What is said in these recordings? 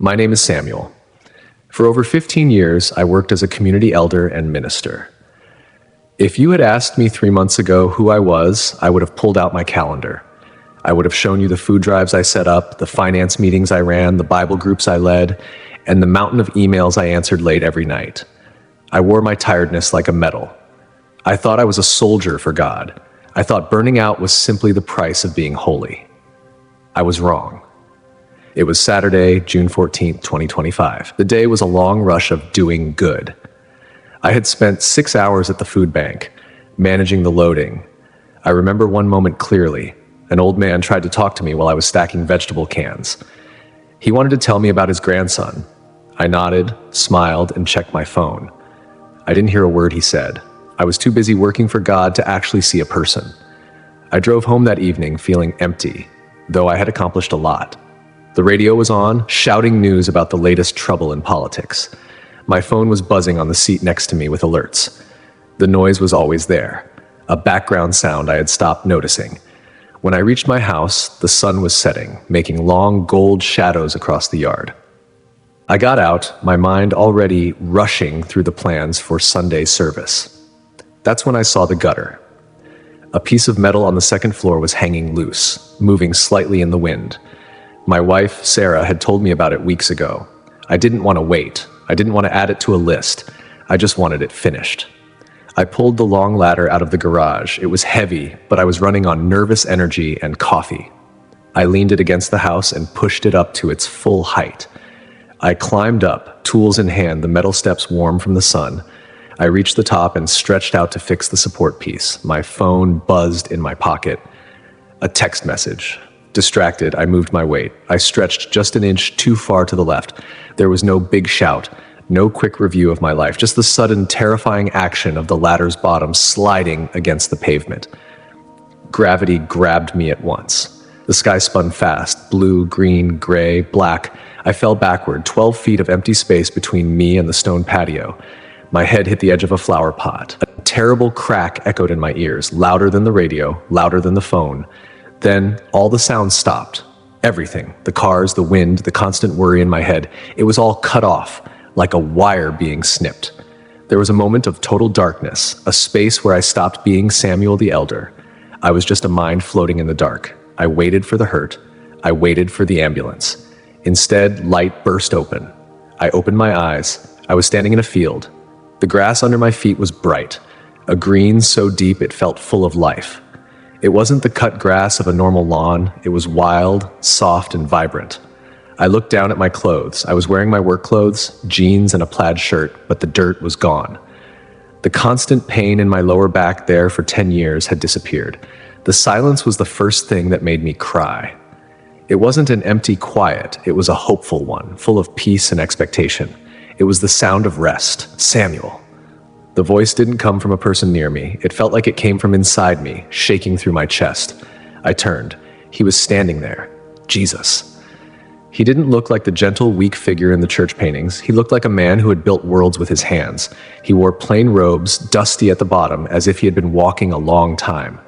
My name is Samuel. For over 15 years, I worked as a community elder and minister. If you had asked me 3 months ago who I was, I would have pulled out my calendar. I would have shown you the food drives I set up, the finance meetings I ran, the Bible groups I led, and the mountain of emails I answered late every night. I wore my tiredness like a medal. I thought I was a soldier for God. I thought burning out was simply the price of being holy. I was wrong. It was Saturday, June 14th, 2025. The day was a long rush of doing good. I had spent 6 hours at the food bank, managing the loading. I remember one moment clearly. An old man tried to talk to me while I was stacking vegetable cans. He wanted to tell me about his grandson. I nodded, smiled, and checked my phone. I didn't hear a word he said. I was too busy working for God to actually see a person. I drove home that evening feeling empty, though I had accomplished a lot. The radio was on, shouting news about the latest trouble in politics. My phone was buzzing on the seat next to me with alerts. The noise was always there, a background sound I had stopped noticing. When I reached my house, the sun was setting, making long gold shadows across the yard. I got out, my mind already rushing through the plans for Sunday service. That's when I saw the gutter. A piece of metal on the second floor was hanging loose, moving slightly in the wind. My wife, Sarah, had told me about it weeks ago. I didn't want to wait. I didn't want to add it to a list. I just wanted it finished. I pulled the long ladder out of the garage. It was heavy, but I was running on nervous energy and coffee. I leaned it against the house and pushed it up to its full height. I climbed up, tools in hand, the metal steps warm from the sun. I reached the top and stretched out to fix the support piece. My phone buzzed in my pocket. A text message. Distracted, I moved my weight. I stretched just an inch too far to the left. There was no big shout, no quick review of my life, just the sudden, terrifying action of the ladder's bottom sliding against the pavement. Gravity grabbed me at once. The sky spun fast, blue, green, gray, black. I fell backward, 12 feet of empty space between me and the stone patio. My head hit the edge of a flower pot. A terrible crack echoed in my ears, louder than the radio, louder than the phone. Then all the sounds stopped. Everything, the cars, the wind, the constant worry in my head, it was all cut off, like a wire being snipped. There was a moment of total darkness, a space where I stopped being Samuel the Elder. I was just a mind floating in the dark. I waited for the hurt. I waited for the ambulance. Instead, light burst open. I opened my eyes. I was standing in a field. The grass under my feet was bright, a green so deep it felt full of life. It wasn't the cut grass of a normal lawn. It was wild, soft, and vibrant. I looked down at my clothes. I was wearing my work clothes, jeans, and a plaid shirt, but the dirt was gone. The constant pain in my lower back there for 10 years had disappeared. The silence was the first thing that made me cry. It wasn't an empty quiet. It was a hopeful one, full of peace and expectation. It was the sound of rest. Samuel. The voice didn't come from a person near me. It felt like it came from inside me, shaking through my chest. I turned. He was standing there. Jesus. He didn't look like the gentle, weak figure in the church paintings. He looked like a man who had built worlds with his hands. He wore plain robes, dusty at the bottom, as if he had been walking a long time.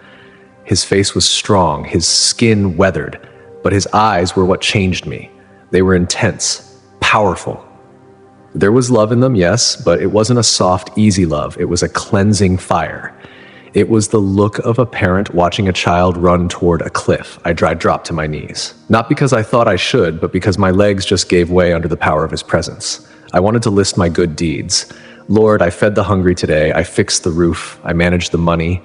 His face was strong, his skin weathered, but his eyes were what changed me. They were intense, powerful. There was love in them, yes, but it wasn't a soft, easy love. It was a cleansing fire. It was the look of a parent watching a child run toward a cliff. I dropped to my knees. Not because I thought I should, but because my legs just gave way under the power of his presence. I wanted to list my good deeds. Lord, I fed the hungry today. I fixed the roof. I managed the money.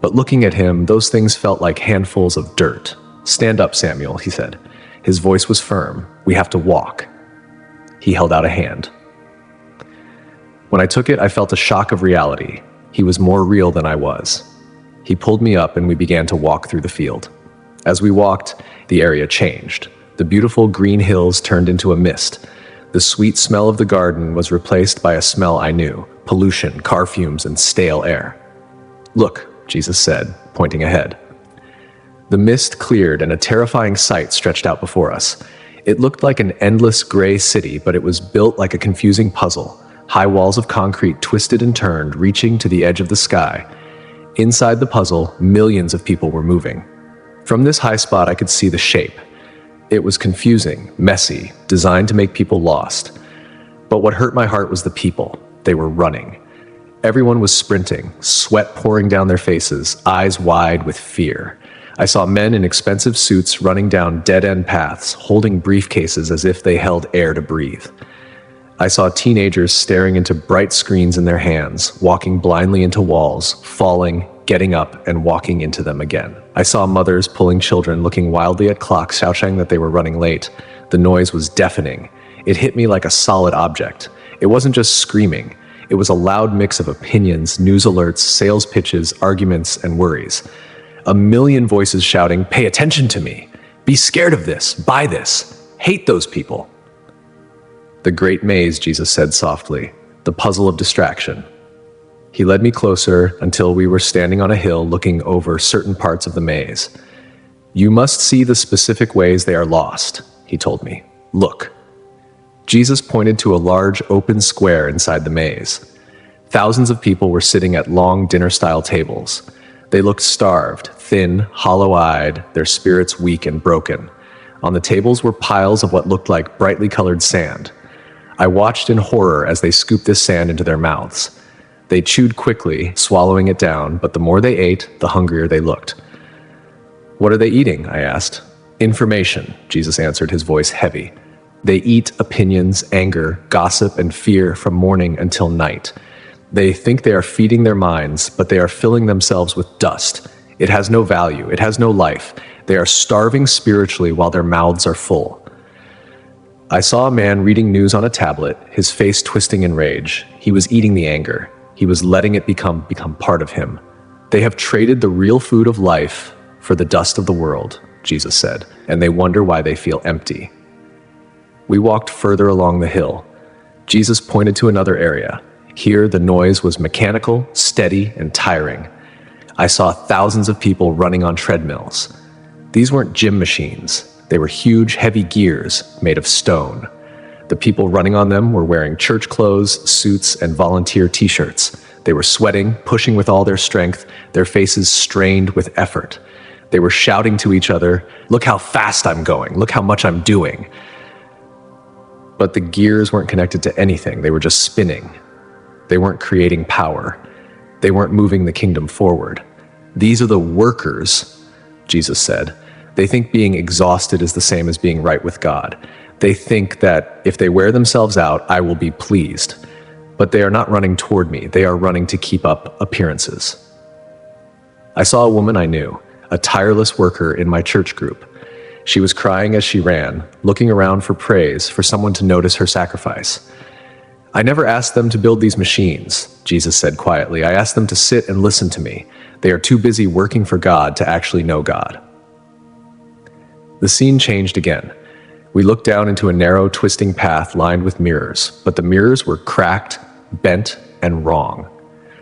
But looking at him, those things felt like handfuls of dirt. Stand up, Samuel, he said. His voice was firm. We have to walk. He held out a hand. When I took it, I felt a shock of reality. He was more real than I was. He pulled me up and we began to walk through the field. As we walked, the area changed. The beautiful green hills turned into a mist. The sweet smell of the garden was replaced by a smell I knew: pollution, car fumes, and stale air. Look, Jesus said, pointing ahead. The mist cleared and a terrifying sight stretched out before us. It looked like an endless gray city, but it was built like a confusing puzzle. High walls of concrete twisted and turned, reaching to the edge of the sky. Inside the puzzle, millions of people were moving. From this high spot, I could see the shape. It was confusing, messy, designed to make people lost. But what hurt my heart was the people. They were running. Everyone was sprinting, sweat pouring down their faces, eyes wide with fear. I saw men in expensive suits running down dead-end paths, holding briefcases as if they held air to breathe. I saw teenagers staring into bright screens in their hands, walking blindly into walls, falling, getting up, and walking into them again. I saw mothers pulling children, looking wildly at clocks, shouting that they were running late. The noise was deafening. It hit me like a solid object. It wasn't just screaming. It was a loud mix of opinions, news alerts, sales pitches, arguments, and worries. A million voices shouting, "Pay attention to me! Be scared of this! Buy this! Hate those people!" The great maze, Jesus said softly, the puzzle of distraction. He led me closer until we were standing on a hill looking over certain parts of the maze. "You must see the specific ways they are lost," he told me. "Look." Jesus pointed to a large open square inside the maze. Thousands of people were sitting at long dinner-style tables. They looked starved, thin, hollow-eyed, their spirits weak and broken. On the tables were piles of what looked like brightly colored sand. I watched in horror as they scooped this sand into their mouths. They chewed quickly, swallowing it down, but the more they ate, the hungrier they looked. "What are they eating?" I asked. "Information," Jesus answered, his voice heavy. "They eat opinions, anger, gossip, and fear from morning until night. They think they are feeding their minds, but they are filling themselves with dust. It has no value. It has no life. They are starving spiritually while their mouths are full." I saw a man reading news on a tablet, his face twisting in rage. He was eating the anger. He was letting it become part of him. "They have traded the real food of life for the dust of the world," Jesus said, "and they wonder why they feel empty." We walked further along the hill. Jesus pointed to another area. Here, the noise was mechanical, steady, and tiring. I saw thousands of people running on treadmills. These weren't gym machines. They were huge, heavy gears made of stone. The people running on them were wearing church clothes, suits, and volunteer t-shirts. They were sweating, pushing with all their strength, their faces strained with effort. They were shouting to each other, "Look how fast I'm going. Look how much I'm doing." But the gears weren't connected to anything. They were just spinning. They weren't creating power. They weren't moving the kingdom forward. "These are the workers," Jesus said. "They think being exhausted is the same as being right with God. They think that if they wear themselves out, I will be pleased. But they are not running toward me. They are running to keep up appearances." I saw a woman I knew, a tireless worker in my church group. She was crying as she ran, looking around for praise, for someone to notice her sacrifice. "I never asked them to build these machines," Jesus said quietly. "I asked them to sit and listen to me. They are too busy working for God to actually know God." The scene changed again. We looked down into a narrow, twisting path lined with mirrors, but the mirrors were cracked, bent, and wrong.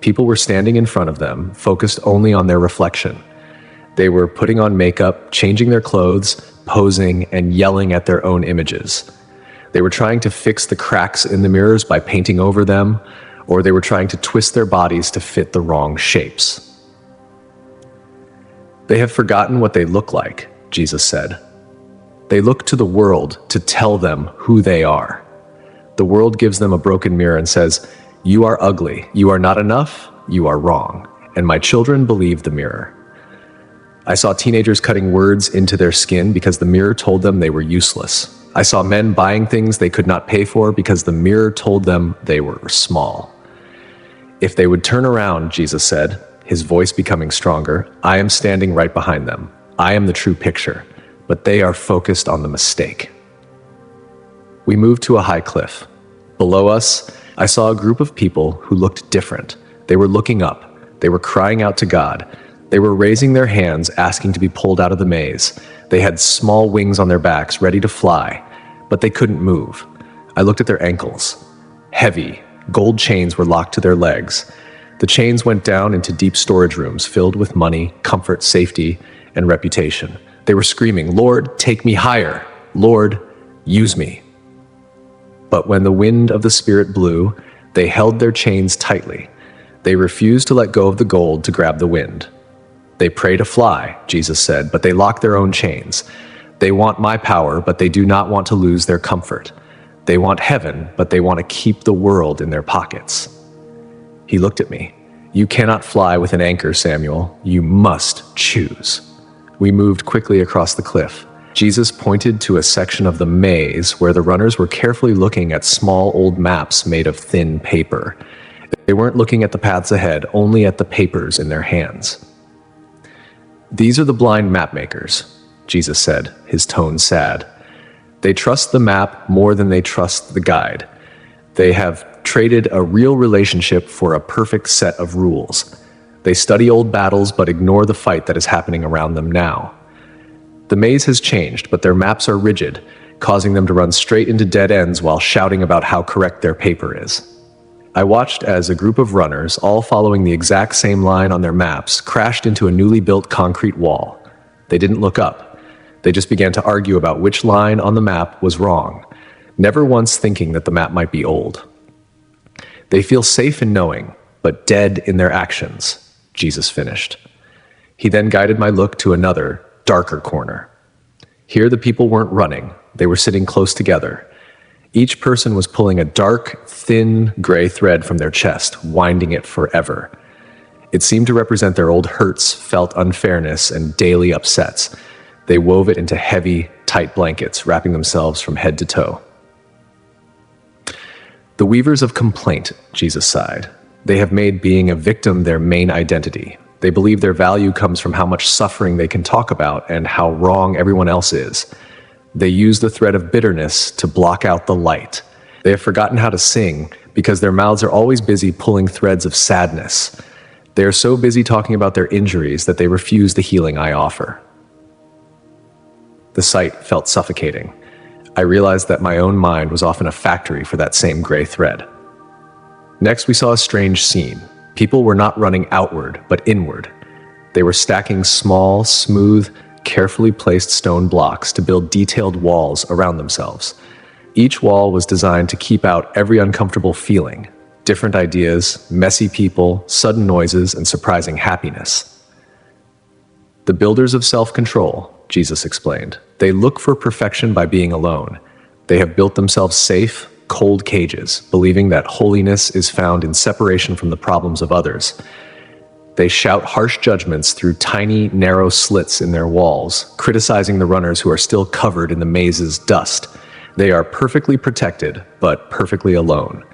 People were standing in front of them, focused only on their reflection. They were putting on makeup, changing their clothes, posing, and yelling at their own images. They were trying to fix the cracks in the mirrors by painting over them, or they were trying to twist their bodies to fit the wrong shapes. "They have forgotten what they look like," Jesus said. "They look to the world to tell them who they are. The world gives them a broken mirror and says, 'You are ugly, you are not enough, you are wrong.' And my children believe the mirror." I saw teenagers cutting words into their skin because the mirror told them they were useless. I saw men buying things they could not pay for because the mirror told them they were small. "If they would turn around," Jesus said, his voice becoming stronger, "I am standing right behind them. I am the true picture. But they are focused on the mistake." We moved to a high cliff. Below us, I saw a group of people who looked different. They were looking up. They were crying out to God. They were raising their hands, asking to be pulled out of the maze. They had small wings on their backs, ready to fly, but they couldn't move. I looked at their ankles. Heavy, gold chains were locked to their legs. The chains went down into deep storage rooms filled with money, comfort, safety, and reputation. They were screaming, "Lord, take me higher. Lord, use me." But when the wind of the Spirit blew, they held their chains tightly. They refused to let go of the gold to grab the wind. "They pray to fly," Jesus said, "but they lock their own chains. They want my power, but they do not want to lose their comfort. They want heaven, but they want to keep the world in their pockets. He looked at me. You cannot fly with an anchor, Samuel. You must choose. We moved quickly across the cliff. Jesus pointed to a section of the maze where the runners were carefully looking at small old maps made of thin paper. They weren't looking at the paths ahead, only at the papers in their hands. These are the blind map makers, Jesus said, his tone sad. They trust the map more than they trust the guide. They have traded a real relationship for a perfect set of rules. They study old battles but ignore the fight that is happening around them now. The maze has changed, but their maps are rigid, causing them to run straight into dead ends while shouting about how correct their paper is. I watched as a group of runners, all following the exact same line on their maps, crashed into a newly built concrete wall. They didn't look up. They just began to argue about which line on the map was wrong, never once thinking that the map might be old. They feel safe in knowing, but dead in their actions, Jesus finished. He then guided my look to another, darker corner. Here the people weren't running, they were sitting close together. Each person was pulling a dark, thin, gray thread from their chest, winding it forever. It seemed to represent their old hurts, felt unfairness, and daily upsets. They wove it into heavy, tight blankets, wrapping themselves from head to toe. The weavers of complaint, Jesus sighed. They have made being a victim their main identity. They believe their value comes from how much suffering they can talk about and how wrong everyone else is. They use the thread of bitterness to block out the light. They have forgotten how to sing because their mouths are always busy pulling threads of sadness. They are so busy talking about their injuries that they refuse the healing I offer. The sight felt suffocating. I realized that my own mind was often a factory for that same gray thread. Next, we saw a strange scene. People were not running outward, but inward. They were stacking small, smooth, carefully placed stone blocks to build detailed walls around themselves. Each wall was designed to keep out every uncomfortable feeling, different ideas, messy people, sudden noises, and surprising happiness. The builders of self-control, Jesus explained. They look for perfection by being alone. They have built themselves safe, cold cages, believing that holiness is found in separation from the problems of others. They shout harsh judgments through tiny, narrow slits in their walls, criticizing the runners who are still covered in the maze's dust. They are perfectly protected, but perfectly alone.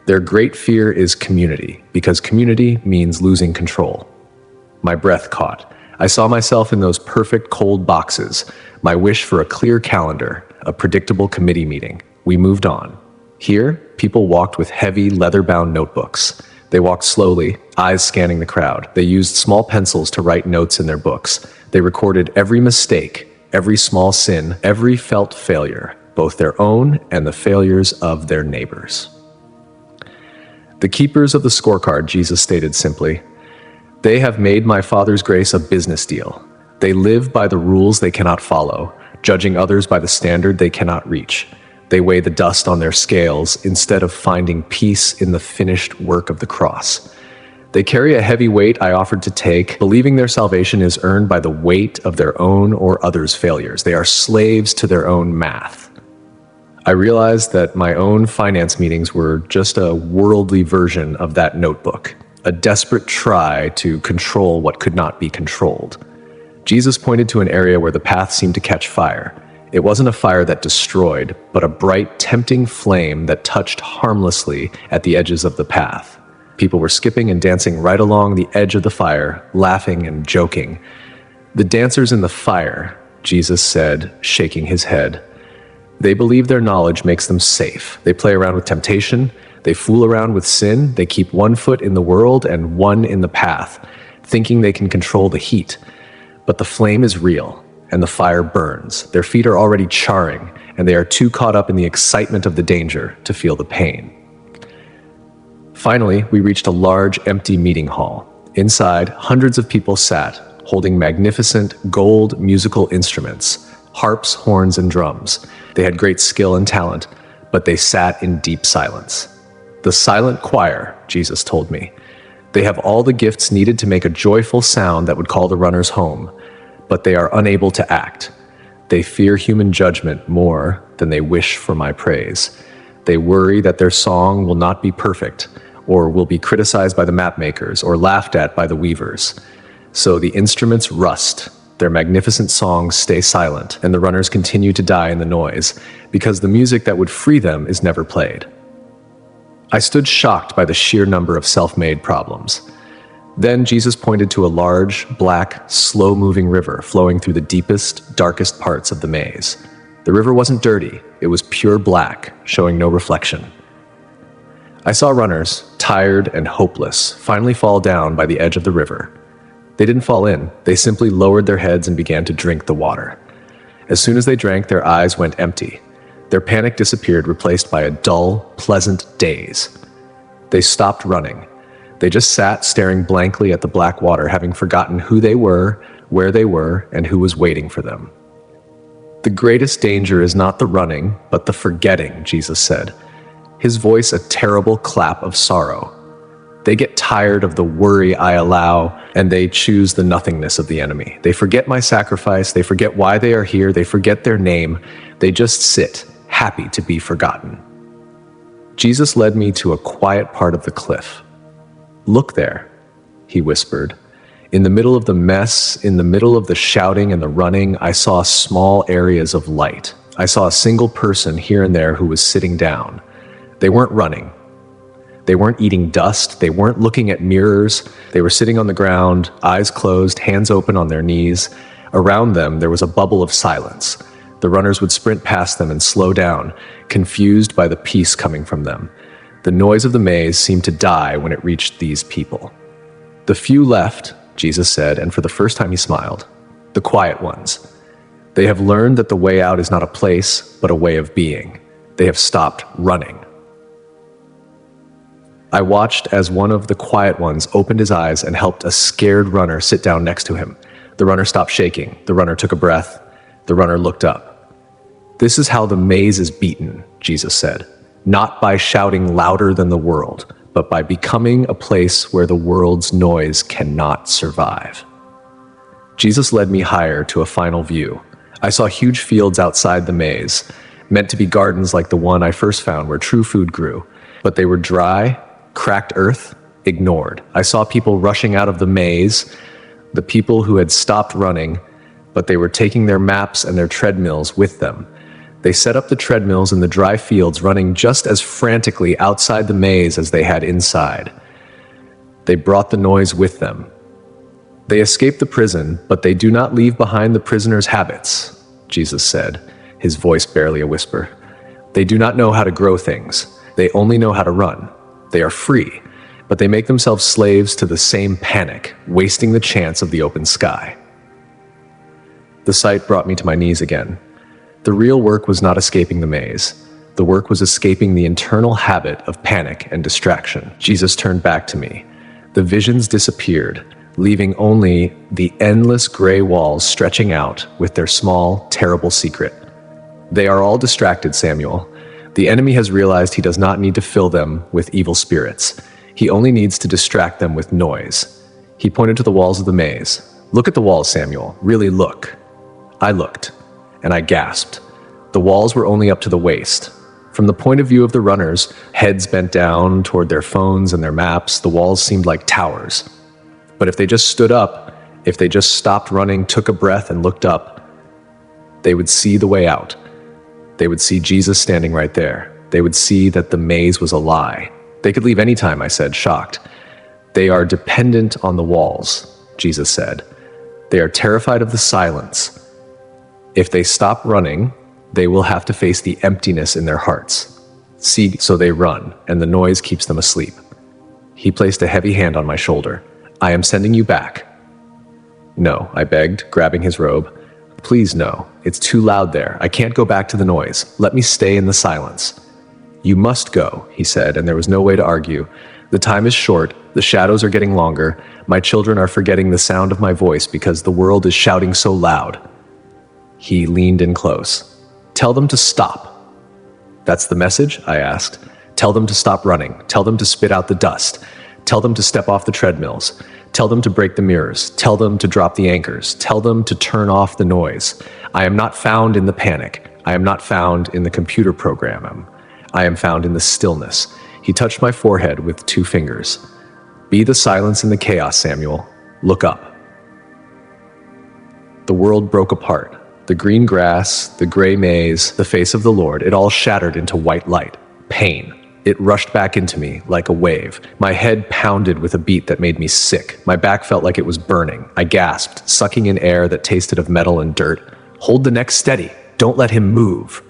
Their great fear is community, because community means losing control. My breath caught. I saw myself in those perfect cold boxes, my wish for a clear calendar, a predictable committee meeting. We moved on. Here, people walked with heavy, leather-bound notebooks. They walked slowly, eyes scanning the crowd. They used small pencils to write notes in their books. They recorded every mistake, every small sin, every felt failure, both their own and the failures of their neighbors. The keepers of the scorecard, Jesus stated simply, they have made my Father's grace a business deal. They live by the rules they cannot follow, judging others by the standard they cannot reach. They weigh the dust on their scales instead of finding peace in the finished work of the cross. They carry a heavy weight I offered to take, believing their salvation is earned by the weight of their own or others' failures. They are slaves to their own math. I realized that my own finance meetings were just a worldly version of that notebook, a desperate try to control what could not be controlled. Jesus pointed to an area where the path seemed to catch fire. It wasn't a fire that destroyed, but a bright, tempting flame that touched harmlessly at the edges of the path. People were skipping and dancing right along the edge of the fire, laughing and joking. The dancers in the fire, Jesus said, shaking his head. They believe their knowledge makes them safe. They play around with temptation. They fool around with sin. They keep one foot in the world and one in the path, thinking they can control the heat. But the flame is real, and the fire burns. Their feet are already charring, and they are too caught up in the excitement of the danger to feel the pain. Finally, we reached a large, empty meeting hall. Inside, hundreds of people sat, holding magnificent gold musical instruments, harps, horns, and drums. They had great skill and talent, but they sat in deep silence. The silent choir, Jesus told me. They have all the gifts needed to make a joyful sound that would call the runners home, but they are unable to act. They fear human judgment more than they wish for my praise. They worry that their song will not be perfect, or will be criticized by the mapmakers, or laughed at by the weavers. So the instruments rust, their magnificent songs stay silent, and the runners continue to die in the noise, because the music that would free them is never played. I stood shocked by the sheer number of self-made problems. Then Jesus pointed to a large, black, slow-moving river flowing through the deepest, darkest parts of the maze. The river wasn't dirty, it was pure black, showing no reflection. I saw runners, tired and hopeless, finally fall down by the edge of the river. They didn't fall in, they simply lowered their heads and began to drink the water. As soon as they drank, their eyes went empty. Their panic disappeared, replaced by a dull, pleasant daze. They stopped running. They just sat staring blankly at the black water, having forgotten who they were, where they were, and who was waiting for them. The greatest danger is not the running, but the forgetting, Jesus said, his voice a terrible clap of sorrow. They get tired of the worry I allow, and they choose the nothingness of the enemy. They forget my sacrifice, they forget why they are here, they forget their name, they just sit, happy to be forgotten. Jesus led me to a quiet part of the cliff. "Look there," he whispered. In the middle of the mess, in the middle of the shouting and the running, I saw small areas of light. I saw a single person here and there who was sitting down. They weren't running. They weren't eating dust. They weren't looking at mirrors. They were sitting on the ground, eyes closed, hands open on their knees. Around them, there was a bubble of silence. The runners would sprint past them and slow down, confused by the peace coming from them. The noise of the maze seemed to die when it reached these people. "The few left," Jesus said, and for the first time he smiled. "The quiet ones. They have learned that the way out is not a place, but a way of being. They have stopped running." I watched as one of the quiet ones opened his eyes and helped a scared runner sit down next to him. The runner stopped shaking. The runner took a breath. The runner looked up. "This is how the maze is beaten," Jesus said. "Not by shouting louder than the world, but by becoming a place where the world's noise cannot survive." Jesus led me higher to a final view. I saw huge fields outside the maze, meant to be gardens like the one I first found where true food grew, but they were dry, cracked earth, ignored. I saw people rushing out of the maze, the people who had stopped running, but they were taking their maps and their treadmills with them. They set up the treadmills in the dry fields, running just as frantically outside the maze as they had inside. They brought the noise with them. They escape the prison, but they do not leave behind the prisoner's habits, Jesus said, his voice barely a whisper. They do not know how to grow things. They only know how to run. They are free, but they make themselves slaves to the same panic, wasting the chance of the open sky. The sight brought me to my knees again. The real work was not escaping the maze. The work was escaping the internal habit of panic and distraction. Jesus turned back to me. The visions disappeared, leaving only the endless gray walls stretching out with their small, terrible secret. "They are all distracted, Samuel. The enemy has realized he does not need to fill them with evil spirits. He only needs to distract them with noise." He pointed to the walls of the maze. "Look at the walls, Samuel. Really look." I looked, and I gasped. The walls were only up to the waist. From the point of view of the runners, heads bent down toward their phones and their maps, the walls seemed like towers. But if they just stood up, if they just stopped running, took a breath, and looked up, they would see the way out. They would see Jesus standing right there. They would see that the maze was a lie. They could leave any time, I said, shocked. "They are dependent on the walls," Jesus said. "They are terrified of the silence. If they stop running, they will have to face the emptiness in their hearts. See, so they run, and the noise keeps them asleep." He placed a heavy hand on my shoulder. "I am sending you back." "No," I begged, grabbing his robe. "Please, no. It's too loud there. I can't go back to the noise. Let me stay in the silence." "You must go," he said, and there was no way to argue. "The time is short. The shadows are getting longer. My children are forgetting the sound of my voice because the world is shouting so loud." He leaned in close. "Tell them to stop." "That's the message?" I asked. "Tell them to stop running. Tell them to spit out the dust. Tell them to step off the treadmills. Tell them to break the mirrors. Tell them to drop the anchors. Tell them to turn off the noise. I am not found in the panic. I am not found in the computer program. I am found in the stillness. He touched my forehead with 2 fingers. Be the silence in the chaos, Samuel. Look up. The world broke apart. The green grass, the gray maze, the face of the Lord, it all shattered into white light. Pain. It rushed back into me like a wave. My head pounded with a beat that made me sick. My back felt like it was burning. I gasped, sucking in air that tasted of metal and dirt. Hold the neck steady. Don't let him move.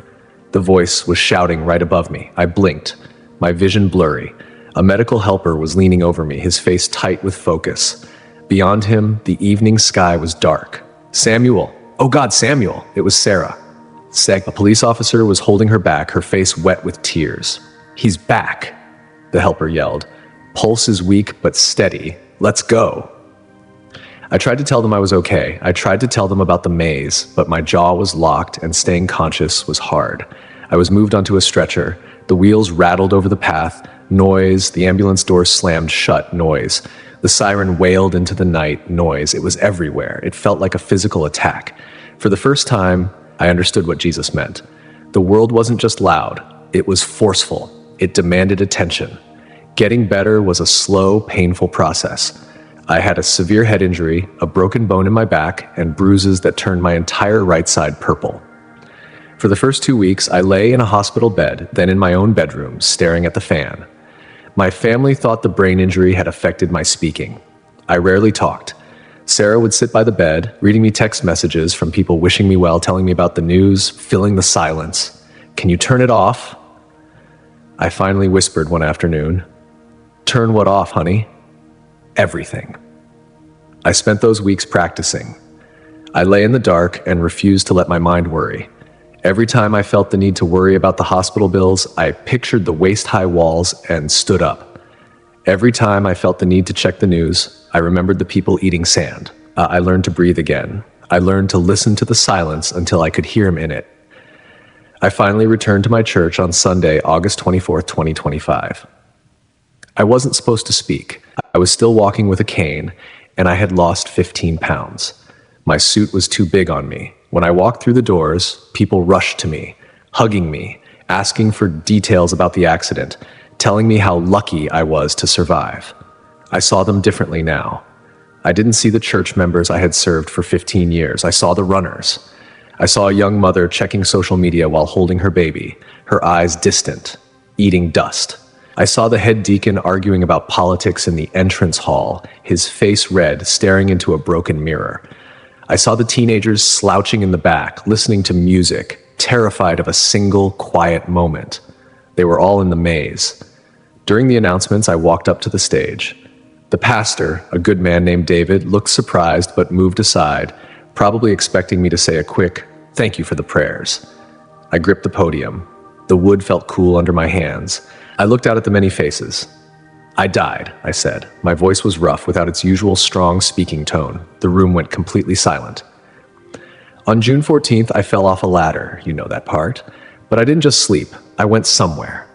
The voice was shouting right above me. I blinked, my vision blurry. A medical helper was leaning over me, his face tight with focus. Beyond him, the evening sky was dark. Samuel. Oh God, Samuel. It was Sarah. A police officer was holding her back, her face wet with tears. He's back, the helper yelled. Pulse is weak but steady. Let's go. I tried to tell them I was okay. I tried to tell them about the maze, but my jaw was locked and staying conscious was hard. I was moved onto a stretcher. The wheels rattled over the path. Noise. The ambulance doors slammed shut. Noise. The siren wailed into the night. Noise. It was everywhere. It felt like a physical attack. For the first time, I understood what Jesus meant. The world wasn't just loud. It was forceful. It demanded attention. Getting better was a slow, painful process. I had a severe head injury, a broken bone in my back, and bruises that turned my entire right side purple. For the first 2 weeks, I lay in a hospital bed, then in my own bedroom, staring at the fan. My family thought the brain injury had affected my speaking. I rarely talked. Sarah would sit by the bed, reading me text messages from people wishing me well, telling me about the news, filling the silence. Can you turn it off? I finally whispered one afternoon. Turn what off, honey? Everything. I spent those weeks practicing. I lay in the dark and refused to let my mind worry. Every time I felt the need to worry about the hospital bills, I pictured the waist-high walls and stood up. Every time I felt the need to check the news, I remembered the people eating sand. I learned to breathe again. I learned to listen to the silence until I could hear him in it. I finally returned to my church on Sunday, August 24th, 2025. I wasn't supposed to speak. I was still walking with a cane, and I had lost 15 pounds. My suit was too big on me. When I walked through the doors, people rushed to me, hugging me, asking for details about the accident, telling me how lucky I was to survive. I saw them differently now. I didn't see the church members I had served for 15 years. I saw the runners. I saw a young mother checking social media while holding her baby, her eyes distant, eating dust. I saw the head deacon arguing about politics in the entrance hall, his face red, staring into a broken mirror. I saw the teenagers slouching in the back, listening to music, terrified of a single quiet moment. They were all in the maze. During the announcements, I walked up to the stage. The pastor, a good man named David, looked surprised but moved aside, probably expecting me to say a quick, "Thank you for the prayers." I gripped the podium. The wood felt cool under my hands. I looked out at the many faces. I died, I said. My voice was rough, without its usual strong speaking tone. The room went completely silent. On June 14th, I fell off a ladder. You know that part. But I didn't just sleep. I went somewhere.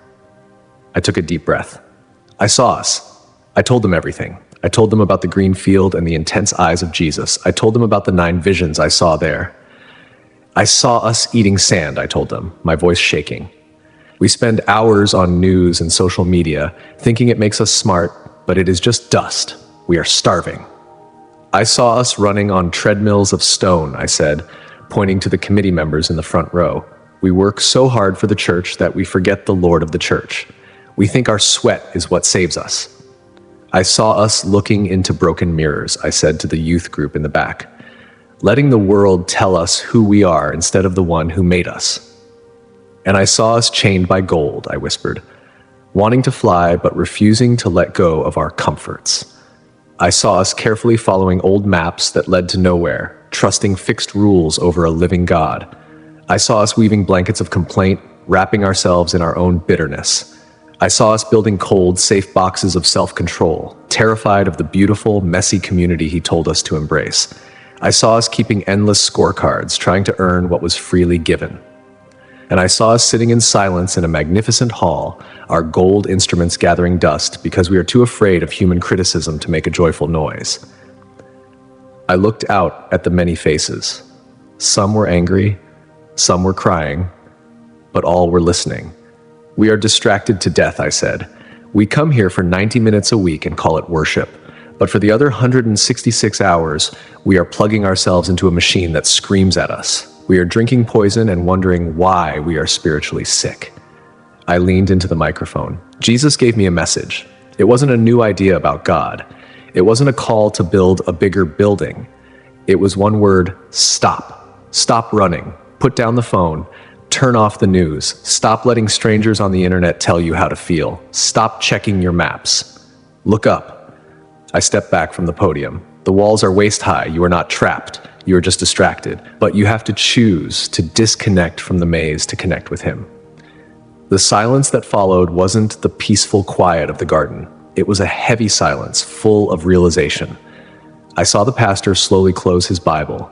I took a deep breath. I saw us. I told them everything. I told them about the green field and the intense eyes of Jesus. I told them about the 9 visions I saw there. I saw us eating sand, I told them, my voice shaking. We spend hours on news and social media, thinking it makes us smart, but it is just dust. We are starving. I saw us running on treadmills of stone, I said, pointing to the committee members in the front row. We work so hard for the church that we forget the Lord of the church. We think our sweat is what saves us. I saw us looking into broken mirrors, I said to the youth group in the back, letting the world tell us who we are instead of the one who made us. And I saw us chained by gold, I whispered, wanting to fly but refusing to let go of our comforts. I saw us carefully following old maps that led to nowhere, trusting fixed rules over a living God. I saw us weaving blankets of complaint, wrapping ourselves in our own bitterness. I saw us building cold, safe boxes of self-control, terrified of the beautiful, messy community he told us to embrace. I saw us keeping endless scorecards, trying to earn what was freely given. and I saw us sitting in silence in a magnificent hall, our gold instruments gathering dust because we are too afraid of human criticism to make a joyful noise. I looked out at the many faces. Some were angry, some were crying, but all were listening. We are distracted to death, I said. We come here for 90 minutes a week and call it worship. But for the other 166 hours, we are plugging ourselves into a machine that screams at us. We are drinking poison and wondering why we are spiritually sick. I leaned into the microphone. Jesus gave me a message. It wasn't a new idea about God. It wasn't a call to build a bigger building. It was one word: stop. Stop running. Put down the phone. Turn off the news. Stop letting strangers on the internet tell you how to feel. Stop checking your maps. Look up. I stepped back from the podium. The walls are waist high. You are not trapped. You are just distracted. But you have to choose to disconnect from the maze to connect with him. The silence that followed wasn't the peaceful quiet of the garden. It was a heavy silence, full of realization. I saw the pastor slowly close his Bible.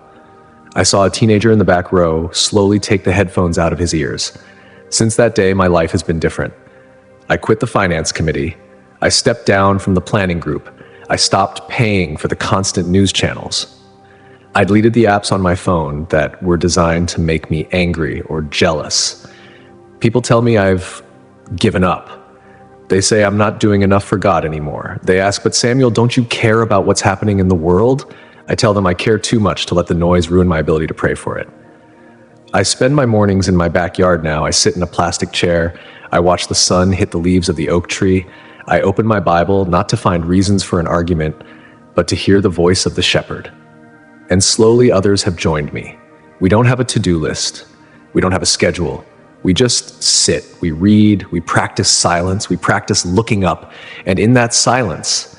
I saw a teenager in the back row slowly take the headphones out of his ears. Since that day, my life has been different. I quit the finance committee. I stepped down from the planning group. I stopped paying for the constant news channels. I deleted the apps on my phone that were designed to make me angry or jealous. People tell me I've given up. They say I'm not doing enough for God anymore. They ask, "But Samuel, don't you care about what's happening in the world?" I tell them I care too much to let the noise ruin my ability to pray for it. I spend my mornings in my backyard now. I sit in a plastic chair. I watch the sun hit the leaves of the oak tree. I open my Bible not to find reasons for an argument, but to hear the voice of the shepherd. And slowly others have joined me. We don't have a to-do list. We don't have a schedule. We just sit. We read. We practice silence. We practice looking up. And in that silence,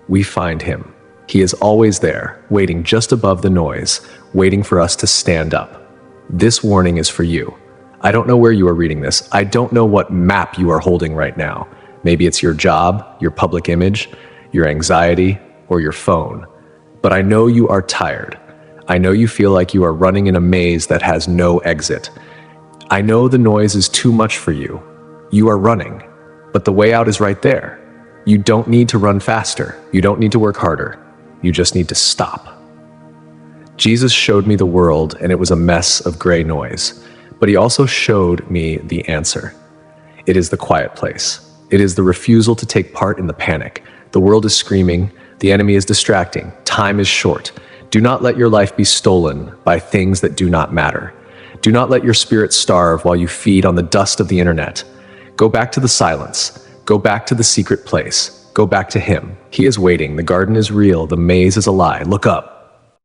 we find him. He is always there, waiting just above the noise, waiting for us to stand up. This warning is for you. I don't know where you are reading this. I don't know what map you are holding right now. Maybe it's your job, your public image, your anxiety, or your phone. But I know you are tired. I know you feel like you are running in a maze that has no exit. I know the noise is too much for you. You are running, but the way out is right there. You don't need to run faster. You don't need to work harder. You just need to stop. Jesus showed me the world, and it was a mess of gray noise. But he also showed me the answer. It is the quiet place. It is the refusal to take part in the panic. The world is screaming. The enemy is distracting. Time is short. Do not let your life be stolen by things that do not matter. Do not let your spirit starve while you feed on the dust of the internet. Go back to the silence. Go back to the secret place. Go back to him. He is waiting. The garden is real. The maze is a lie. Look up.